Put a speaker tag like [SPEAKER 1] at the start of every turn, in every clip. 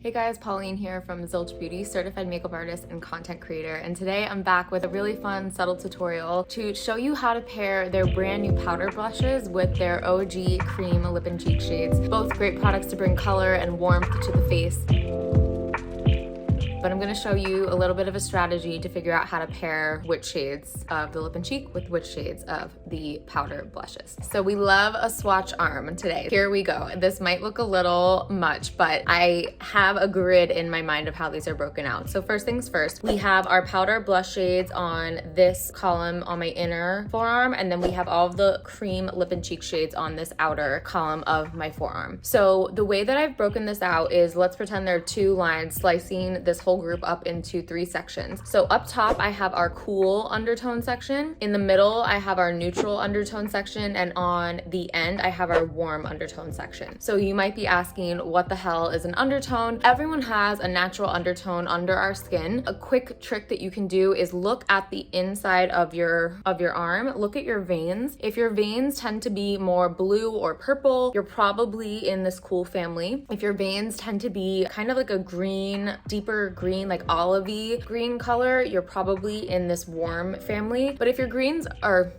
[SPEAKER 1] Hey guys, Pauline here from Zilch Beauty, certified makeup artist and content creator, and today I'm back with a really fun subtle tutorial to show you how to pair their brand new powder blushes with their OG cream lip and cheek shades. Both great products to bring color and warmth to the face. But I'm gonna show you a little bit of a strategy to figure out how to pair which shades of the lip and cheek with which shades of the powder blushes. So we love a swatch arm today. Here we go. This might look a little much, but I have a grid in my mind of how these are broken out. So first things first, we have our powder blush shades on this column on my inner forearm, and then we have all of the cream lip and cheek shades on this outer column of my forearm. So the way that I've broken this out is, let's pretend there are two lines slicing this whole group up into three sections. So up top, I have our cool undertone section. In the middle, I have our neutral undertone section. And on the end, I have our warm undertone section. So you might be asking, what the hell is an undertone? Everyone has a natural undertone under our skin. A quick trick that you can do is look at the inside of your arm. Look at your veins. If your veins tend to be more blue or purple, you're probably in this cool family. If your veins tend to be kind of like a green, deeper green, like olivey green color, you're probably in this warm family. But if your veins are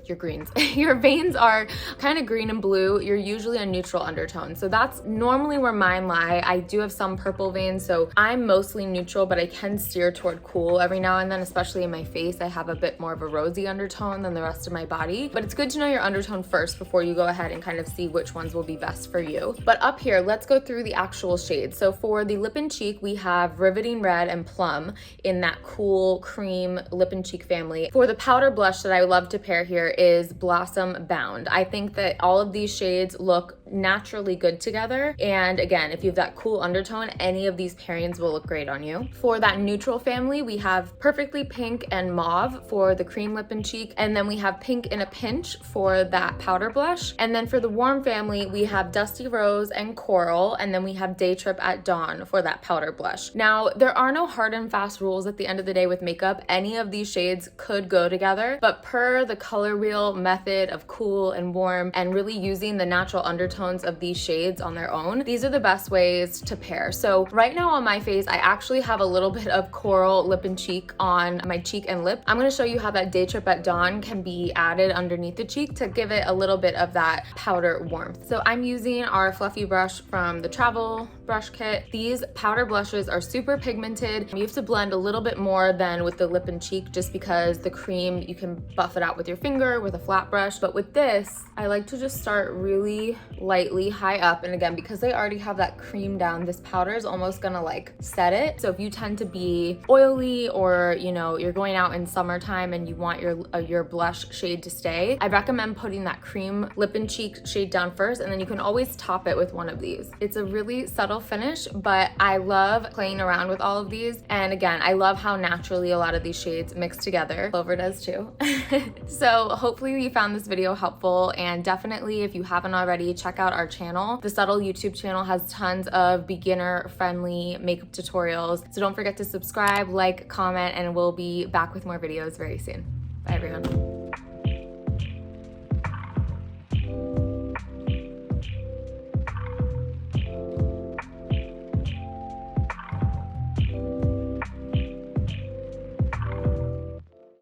[SPEAKER 1] kind of green and blue, you're usually a neutral undertone. So that's normally where mine lie. I do have some purple veins, so I'm mostly neutral, but I can steer toward cool every now and then, especially in my face. I have a bit more of a rosy undertone than the rest of my body. But it's good to know your undertone first before you go ahead and kind of see which ones will be best for you. But up here, let's go through the actual shades. So for the lip and cheek, we have Riveting Red and Plum in that cool cream lip and cheek family. For the powder blush that I love to pair here is Blossom Bound. I think that all of these shades look naturally good together. And again, if you have that cool undertone, any of these pairings will look great on you. For that neutral family, we have Perfectly Pink and Mauve for the cream lip and cheek. And then we have Pink in a Pinch for that powder blush. And then for the warm family, we have Dusty Rose and Coral. And then we have Daytrip at Dawn for that powder blush. Now, there are no hard and fast rules at the end of the day with makeup. Any of these shades could go together, but per the color wheel method of cool and warm and really using the natural undertones of these shades on their own, these are the best ways to pair. So right now on my face, I actually have a little bit of coral lip and cheek on my cheek and lip. I'm going to show you how that Daytrip at Dawn can be added underneath the cheek to give it a little bit of that powder warmth. So I'm using our fluffy brush from the travel brush kit. These powder blushes are super pigmented. You have to blend a little bit more than with the lip and cheek just because the cream, you can buff it out with your finger with a flat brush. But with this, I like to just start really lightly high up. And again, because they already have that cream down, this powder is almost gonna like set it. So if you tend to be oily or, you know, you're going out in summertime and you want your blush shade to stay, I recommend putting that cream lip and cheek shade down first, and then you can always top it with one of these. It's a really subtle finish, but I love playing around with all of these. And again, I love how naturally a lot of these shades mix together. Clover does too. So hopefully you found this video helpful, and definitely if you haven't already, check out our channel. The Subtl YouTube channel has tons of beginner friendly makeup tutorials. So don't forget to subscribe, like, comment, and we'll be back with more videos very soon. Bye everyone.